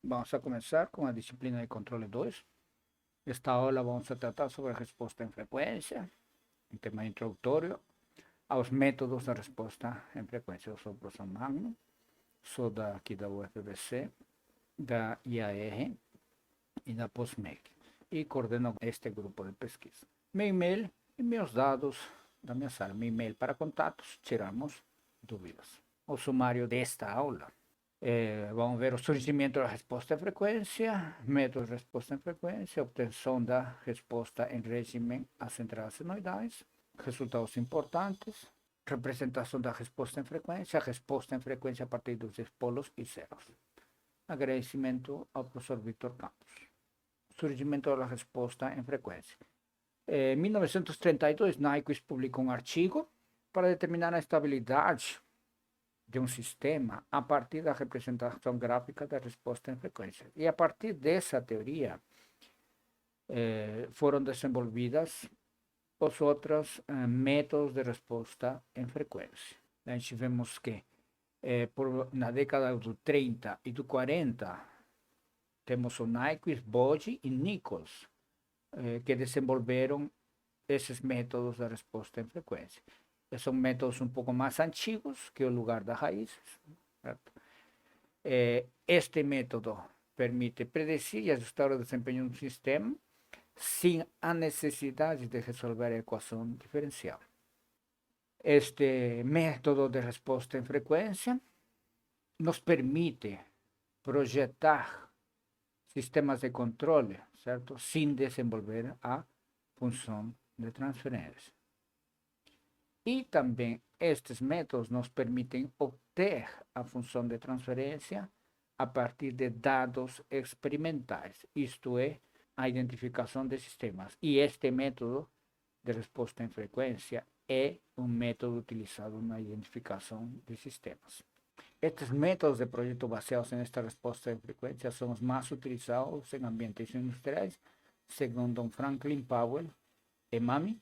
Vamos a comenzar con la disciplina de control 2. Esta aula vamos a tratar sobre a resposta em frequência, um tema introdutório aos métodos da resposta em frequência. Eu sou o professor Magno, sou aqui da UFBC, da IAR e da POSMEC e coordeno este grupo de pesquisa. Meu e-mail e meus dados da minha sala. Meu e-mail para contatos, tiramos dúvidas. O sumário desta aula. Vamos ver o surgimento da resposta em frequência, métodos de resposta em frequência, obtenção da resposta em regime às entradas senoidais, resultados importantes, representação da resposta em frequência a partir dos polos e zeros. Agradecimento ao professor Victor Campos. Surgimento da resposta em frequência. Em 1932, Nyquist publicou um artigo para determinar a estabilidade de um sistema a partir da representação gráfica da resposta em frequência. E a partir dessa teoria foram desenvolvidas os outros métodos de resposta em frequência. A gente vemos que na década do 30 e do 40 temos o Nyquist, Bode e Nichols, que desenvolveram esses métodos de resposta em frequência. São métodos um pouco mais antigos que o lugar das raízes. Certo? Este método permite predecir e ajustar o desempenho do sistema sem a necessidade de resolver a equação diferencial. Este método de resposta em frequência nos permite projetar sistemas de controle, certo? Sem desenvolver a função de transferência. E também estes métodos nos permitem obter a função de transferência a partir de dados experimentais, isto é, a identificação de sistemas. E este método de resposta em frequência é um método utilizado na identificação de sistemas. Estes métodos de projeto baseados nesta resposta em frequência são os mais utilizados em ambientes industriais, segundo Franklin Powell e Mami.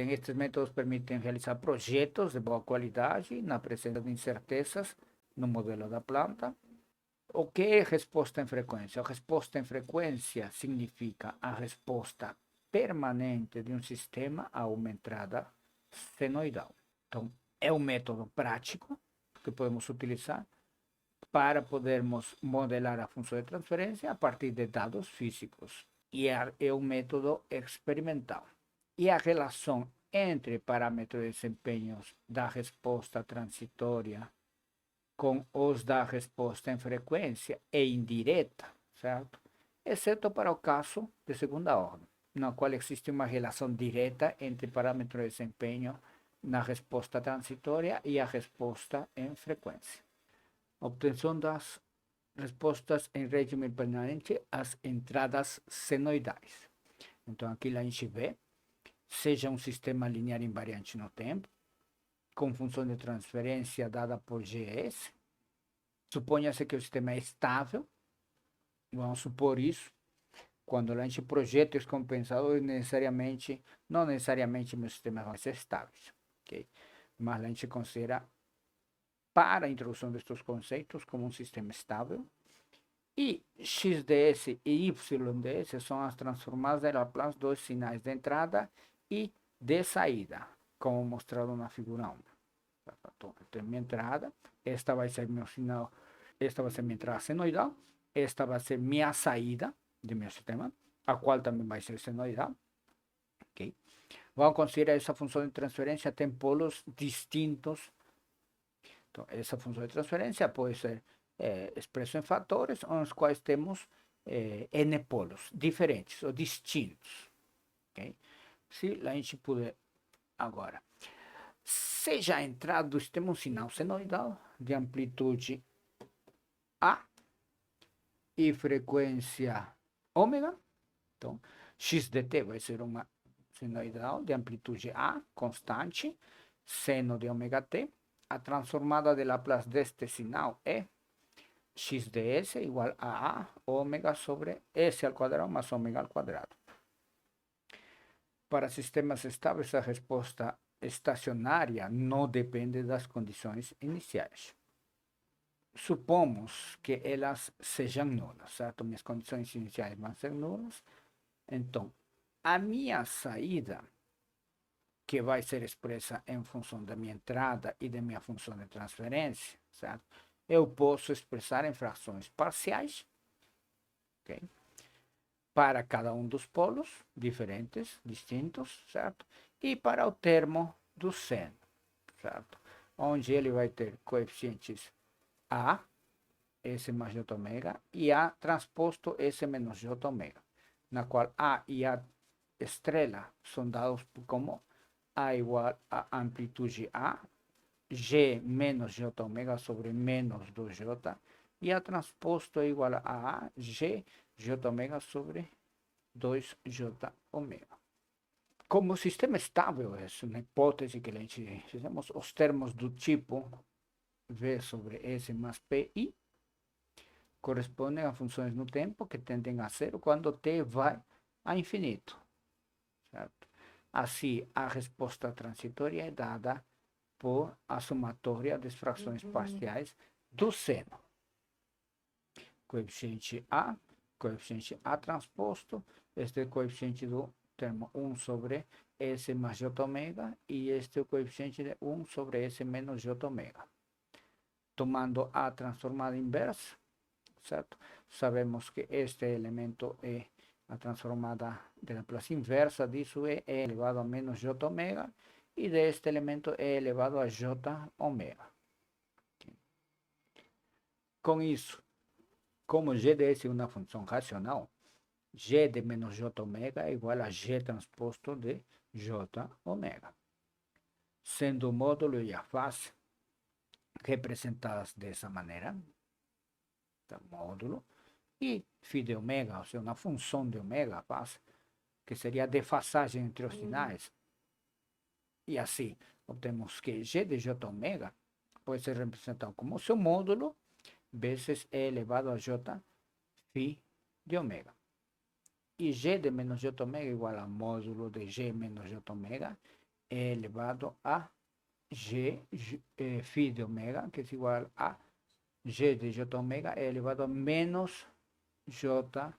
Estes métodos permitem realizar projetos de boa qualidade na presença de incertezas no modelo da planta. O que é resposta em frequência? A resposta em frequência significa a resposta permanente de um sistema a uma entrada senoidal. Então, é um método prático que podemos utilizar para podermos modelar a função de transferência a partir de dados físicos. E é um método experimental. E a relação entre parâmetros de desempenho da resposta transitória com os da resposta em frequência é indireta, certo? Exceto para o caso de segunda ordem, no qual existe uma relação direta entre parâmetros de desempenho na resposta transitória e a resposta em frequência. Obtenção das respostas em regime permanente às entradas senoidais. Então aqui a gente vê, seja um sistema linear invariante no tempo, com função de transferência dada por GS. Suponha-se que o sistema é estável. Vamos supor isso. Quando a gente projeta os compensadores, não necessariamente meu sistema vai ser estável. Okay? Mas a gente considera, para a introdução destes conceitos, como um sistema estável. E XDS e YDS são as transformadas de Laplace dos sinais de entrada e de saída, como mostrado na figura 1. Então, eu tenho minha entrada, esta vai ser meu sinal, esta vai ser minha entrada senoidal, esta vai ser minha saída de meu sistema, a qual também vai ser senoidal. Okay? Vamos considerar essa função de transferência tem polos distintos. Então, essa função de transferência pode ser expresso em fatores, nos quais temos n polos diferentes ou distintos. Okay? Se a gente puder agora, seja a entrada do sistema um sinal senoidal de amplitude A e frequência ômega, então x dt vai ser uma senoidal de amplitude A constante, seno de ômega t. A transformada de Laplace deste sinal é x ds igual a A ômega sobre S ao quadrado mais ômega ao quadrado. Para sistemas estáveis, a resposta estacionária não depende das condições iniciais. supomos que elas sejam nulas, certo? Minhas condições iniciais vão ser nulas. Então, a minha saída, que vai ser expressa em função da minha entrada e da minha função de transferência, certo? Eu posso expressar em frações parciais, ok? Para cada um dos polos diferentes, distintos, certo? E para o termo do seno, certo? Onde ele vai ter coeficientes A, S mais J ômega, e A transposto S menos J ômega, na qual A e A estrela são dados como A igual a amplitude A, G menos J ômega sobre menos 2J, e A transposto é igual a A, G, J ômega sobre 2J ômega. Como sistema estável, é uma hipótese que a gente fizemos, os termos do tipo V sobre S mais PI correspondem a funções no tempo que tendem a zero quando t vai a infinito, certo? Assim, a resposta transitória é dada por a somatória das frações parciais do seno. Coeficiente A transposto, este é o coeficiente do termo 1 sobre S mais J ômega, e este é o coeficiente de 1 sobre S menos J ômega. Tomando a transformada inversa, certo? Sabemos que este elemento é a transformada de Laplace inversa disso é E elevado a menos J ômega, e deste elemento é elevado a J ômega. Com isso, como G de S é uma função racional, G de menos J ômega é igual a G transposto de J ômega, sendo o módulo e a fase representadas dessa maneira, tá? Módulo e φ de ômega, ou seja, uma função de ômega, fase, que seria a defasagem entre os sinais. E assim, obtemos que G de J ômega pode ser representado como seu módulo vezes E elevado a J φ de ômega. E G de menos J ômega igual a módulo de G menos J ômega E elevado a G φ de ômega, que é igual a G de J ômega é elevado a menos J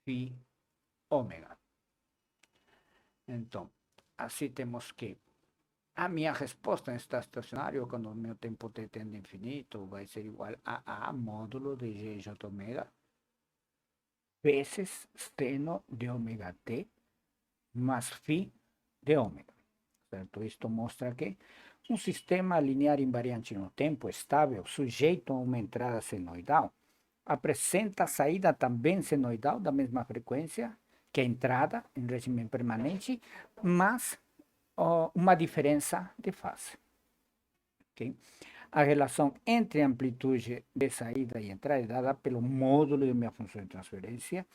φ ômega. Então, assim temos que a minha resposta neste estacionário, quando o meu tempo t tende a infinito, vai ser igual a A módulo de G J ômega vezes seno de ômega t mais φ de ômega, certo? Isto mostra que um sistema linear invariante no tempo, estável, sujeito a uma entrada senoidal, apresenta saída também senoidal da mesma frequência que a entrada em regime permanente, mas uma diferença de fase. Okay? A relação entre a amplitude de saída e entrada é dada pelo módulo de minha função de transferência,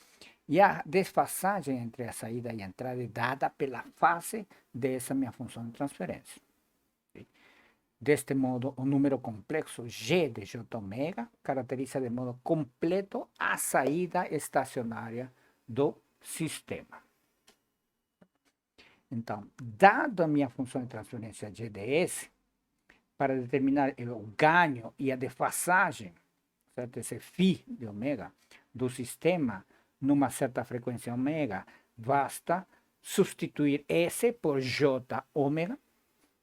e a desfasagem entre a saída e a entrada é dada pela fase dessa minha função de transferência. Okay? Deste modo, o número complexo G de J ômega caracteriza de modo completo a saída estacionária do sistema. Então, dado a minha função de transferência GDS, para determinar o ganho e a defasagem, certo? Esse φ de ômega do sistema numa certa frequência ômega, basta substituir S por J ômega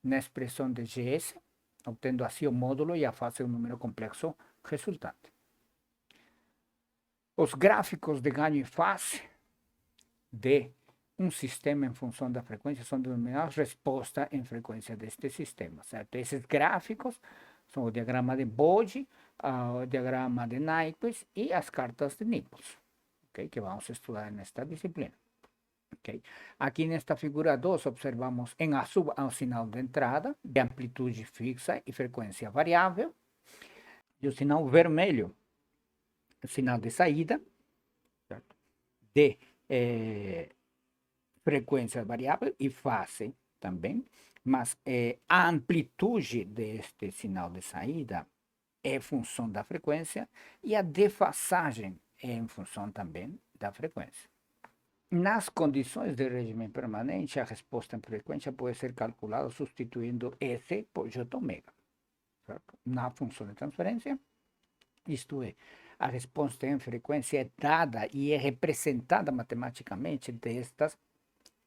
na expressão de GS, obtendo assim o módulo e a fase do número complexo resultante. Os gráficos de ganho e fase de um sistema em função da frequência são denominados resposta em frequência deste sistema, certo? Esses gráficos são o diagrama de Bode, o diagrama de Nyquist e as cartas de Nichols, okay? Que vamos estudar nesta disciplina. Okay? Aqui nesta figura 2 observamos em azul o sinal de entrada, de amplitude fixa e frequência variável, e o sinal vermelho, o sinal de saída, certo? De frequência variável e fase também, mas a amplitude deste sinal de saída é função da frequência e a defasagem é em função também da frequência. Nas condições de regime permanente, a resposta em frequência pode ser calculada substituindo S por J ômega, certo? Na função de transferência, Isto é, a resposta em frequência é dada e é representada matematicamente destas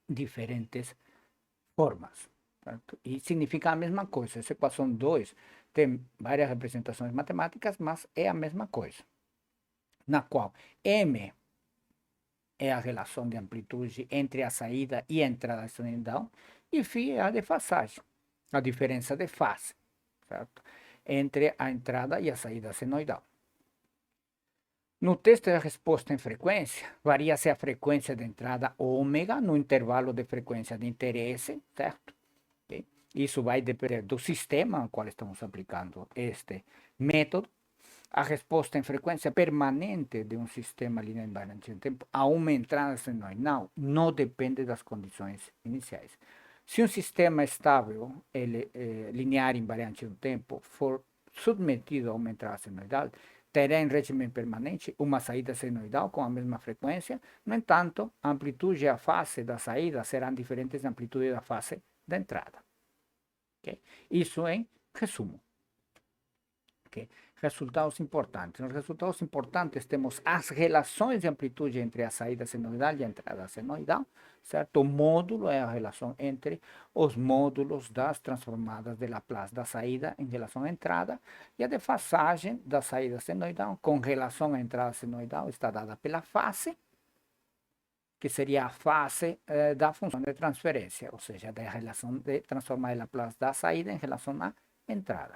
diferentes formas. Certo? E significa a mesma coisa. Essa equação 2 tem várias representações matemáticas, mas é a mesma coisa. Na qual M é a relação de amplitude entre a saída e a entrada senoidal, e φ é a defasagem, a diferença de fase, certo? Entre a entrada e a saída senoidal. No teste de resposta em frequência, varia-se a frequência de entrada ômega no intervalo de frequência de interesse, certo? Okay? Isso vai depender do sistema ao qual estamos aplicando este método. A resposta em frequência permanente de um sistema linear invariante no tempo a uma entrada senoidal não depende das condições iniciais. Se um sistema estável, linear invariante no tempo, for submetido a uma entrada senoidal, terá em regime permanente uma saída senoidal com a mesma frequência. No entanto, a amplitude e a fase da saída serão diferentes da amplitude da fase da entrada. Okay? Isso em resumo. Okay? Resultados importantes. Nos resultados importantes temos as relações de amplitude entre a saída senoidal e a entrada senoidal, certo? O módulo é a relação entre os módulos das transformadas de Laplace da saída em relação à entrada, e a defasagem da saída senoidal com relação à entrada senoidal está dada pela fase, que seria a fase da função de transferência, ou seja, da relação de transformar de Laplace da saída em relação à entrada.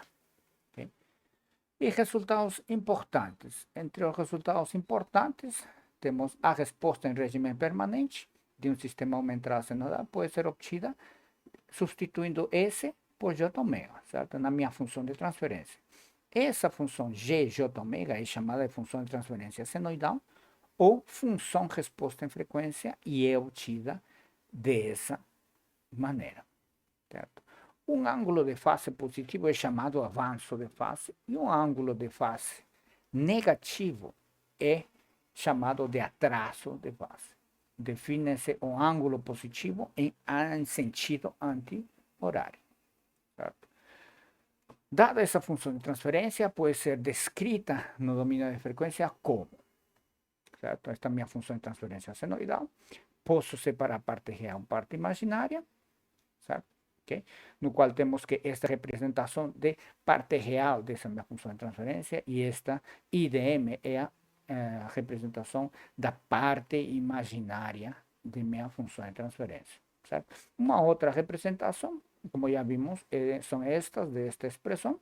E resultados importantes. Entre os resultados importantes, temos a resposta em regime permanente de um sistema aumentado senoidal pode ser obtida substituindo S por J ômega, certo? Na minha função de transferência. Essa função GJ ômega é chamada de função de transferência senoidal ou função resposta em frequência e é obtida dessa maneira, certo? Um ângulo de fase positivo é chamado avanço de fase e um ângulo de fase negativo é chamado de atraso de fase. Define-se um ângulo positivo em sentido anti-horário. Certo? Dada essa função de transferência, pode ser descrita no domínio de frequência como, certo? Esta é a minha função de transferência senoidal. Posso separar parte real e parte imaginária, certo? Okay? No qual temos que esta representação de parte real dessa minha função de transferência e esta IDM é a representação da parte imaginária de minha função de transferência, certo? Uma outra representação, como já vimos, são estas desta expressão,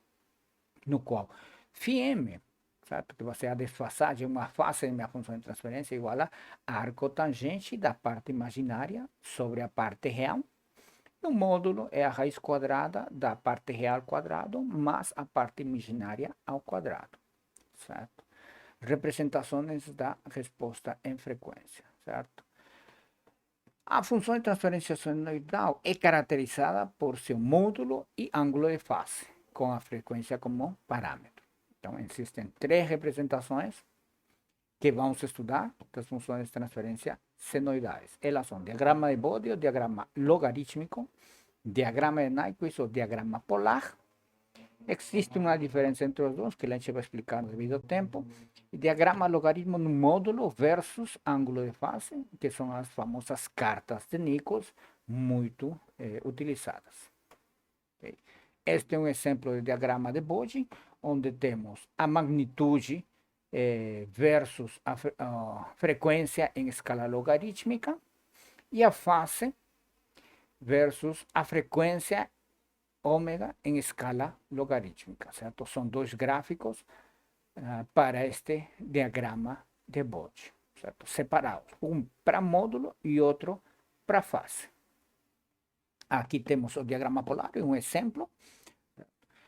no qual φm, certo? Que vai ser a desfasagem, uma face de minha função de transferência igual a arco tangente da parte imaginária sobre a parte real. O módulo é a raiz quadrada da parte real ao quadrado, mais a parte imaginária ao quadrado, certo? Representações da resposta em frequência, certo? A função de transferência senoidal é caracterizada por seu módulo e ângulo de fase, com a frequência como parâmetro. Então, existem três representações que vamos estudar das funções de transferência senoidais. Elas são diagrama de Bode, diagrama logarítmico, diagrama de Nyquist ou diagrama polar. Existe uma diferença entre os dois, que a gente vai explicar no devido tempo. Diagrama logaritmo no módulo versus ângulo de fase, que são as famosas cartas de Nichols, muito utilizadas. Okay. Este é um exemplo de diagrama de Bode, onde temos a magnitude versus a frequência em escala logarítmica e a fase versus a frequência ômega em escala logarítmica, certo? São dois gráficos para este diagrama de Bode, certo? Separados, um para módulo e outro para fase. Aqui temos o diagrama polar, um exemplo,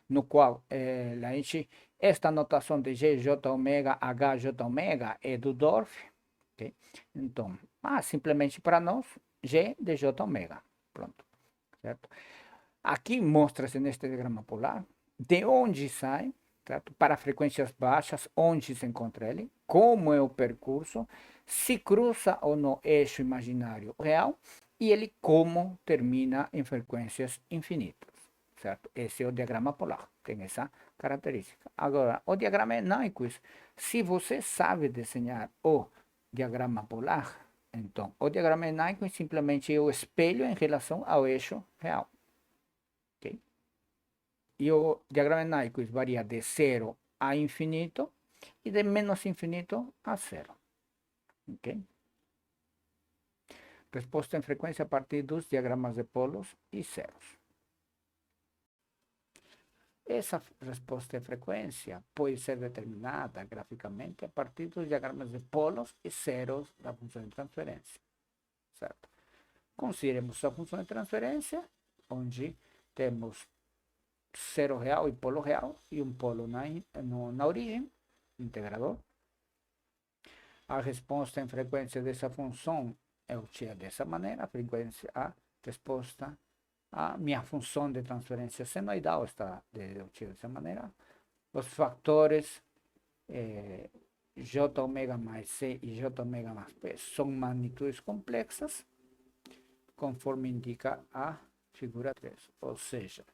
no qual esta notação de GJ ômega, HJ ômega é do Dorff, okay? Então, simplesmente para nós, G de J ômega, pronto, certo? Aqui mostra-se neste diagrama polar de onde sai, certo? Para frequências baixas, onde se encontra ele, como é o percurso, se cruza ou no eixo imaginário real, e ele como termina em frequências infinitas, certo? Esse é o diagrama polar, tem essa característica. Agora, o diagrama Nyquist, se você sabe desenhar o diagrama polar, então, o diagrama Nyquist simplesmente é o espelho em relação ao eixo real. Okay? E o diagrama Nyquist varia de 0 a infinito e de menos infinito a 0. Okay? Resposta em frequência a partir dos diagramas de polos e zeros. Essa resposta em frequência pode ser determinada graficamente a partir dos diagramas de polos e zeros da função de transferência. Certo? Consideremos a função de transferência, onde temos zero real e polo real, e um polo na origem, integrador. A resposta em frequência dessa função é obtida dessa maneira, a resposta a minha função de transferência senoidal está obtida dessa maneira. Os fatores J ômega mais C e J ômega mais P são magnitudes complexas, conforme indica a figura 3. Ou seja,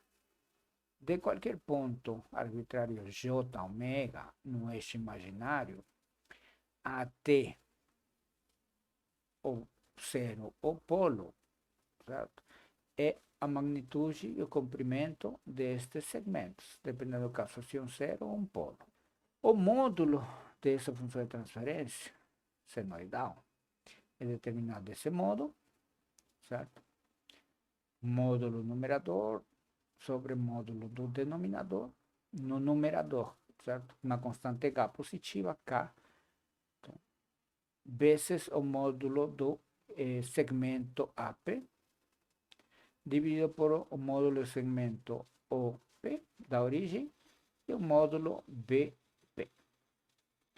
de qualquer ponto arbitrário J ômega no eixo imaginário até o zero, o polo, certo? É a magnitude e o comprimento destes segmentos, dependendo do caso, se é um zero ou um polo. O módulo dessa função de transferência senoidal é determinado desse modo, certo? Módulo numerador sobre módulo do denominador no numerador, certo? Uma constante H positiva, K, então, vezes o módulo do segmento AP, dividido por o módulo do segmento OP da origem e o módulo BP,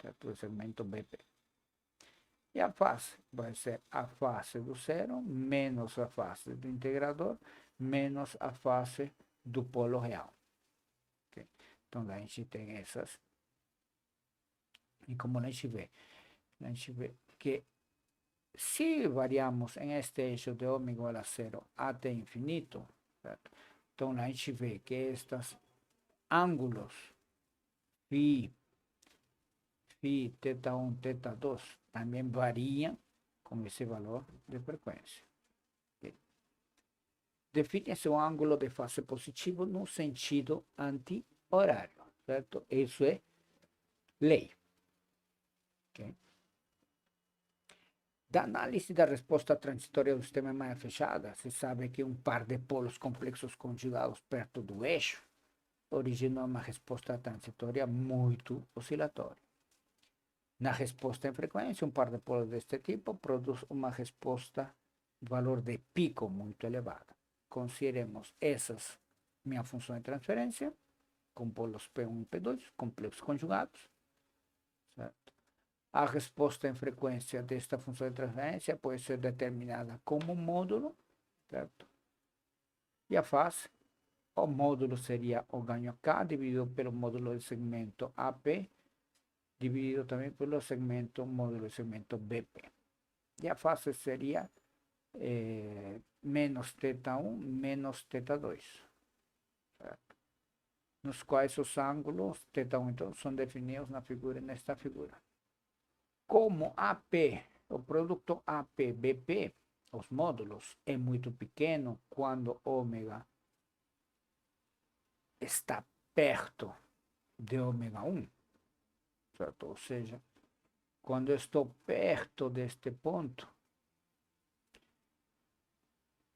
certo? O segmento BP. E a face vai ser a face do zero menos a face do integrador menos a face do polo real. Okay? Então, a gente tem essas. E como a gente vê que se variamos em este eixo de ômega igual a zero até infinito, certo? Então, a gente vê que estes ângulos φ, θ1, θ2 também variam com esse valor de frequência. Okay? Define-se um ângulo de fase positivo no sentido anti-horário, certo? Isso é lei. Okay? Da análise da resposta transitória do sistema maia fechada, se sabe que um par de polos complexos conjugados perto do eixo origina uma resposta transitória muito oscilatória. Na resposta em frequência, um par de polos deste tipo produz uma resposta de valor de pico muito elevada. Consideremos essas minha função de transferência, com polos P1 e P2, complexos conjugados, certo? A resposta em frequência desta função de transferência pode ser determinada como módulo, certo? E a fase, o módulo seria o ganho K dividido pelo módulo do segmento AP, dividido também pelo segmento, módulo do segmento BP. E a fase seria menos θ1 menos θ2, certo? Nos quais os ângulos θ1 então são definidos na figura, nesta figura. Como AP, o produto AP-BP, os módulos, é muito pequeno quando ômega está perto de ômega 1, certo? Ou seja, quando eu estou perto deste ponto,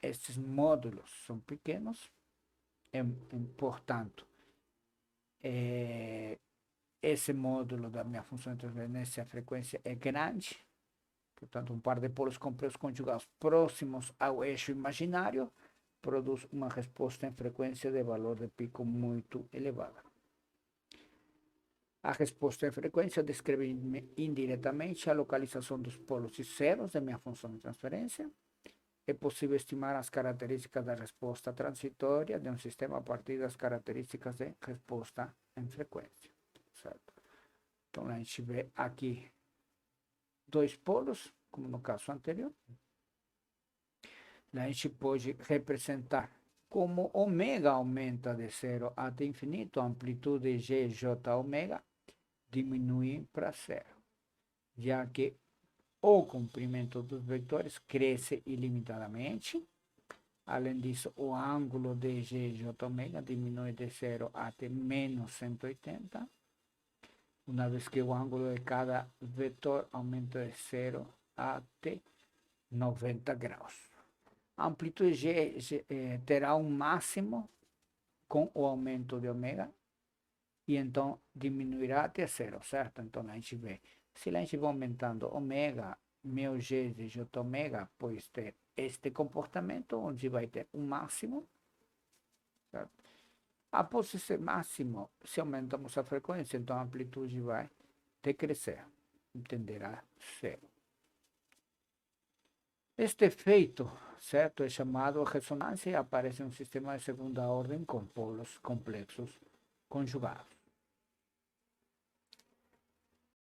esses módulos são pequenos, portanto, esse módulo da minha função de transferência, a frequência é grande, portanto, um par de polos complexos conjugados próximos ao eixo imaginário produz uma resposta em frequência de valor de pico muito elevada. A resposta em frequência descreve indiretamente a localização dos polos e zeros da minha função de transferência. É possível estimar as características da resposta transitória de um sistema a partir das características de resposta em frequência, certo? Então, a gente vê aqui dois polos, como no caso anterior. A gente pode representar Como ômega aumenta de 0 até infinito, a amplitude GJ ômega diminui para 0, já que o comprimento dos vetores cresce ilimitadamente. Além disso, o ângulo de GJ ômega diminui de 0 até menos 180, uma vez que o ângulo de cada vetor aumenta de 0 até 90 graus. A amplitude G terá um máximo com o aumento de ômega e então diminuirá até 0, certo? Então a gente vê, se a gente vai aumentando ômega, meu G de J ômega pode ter este comportamento, onde vai ter um máximo, certo? Após esse máximo, se aumentamos a frequência, então a amplitude vai decrescer, tenderá a 0. Este efeito, certo, é chamado ressonância e aparece em um sistema de segunda ordem com polos complexos conjugados.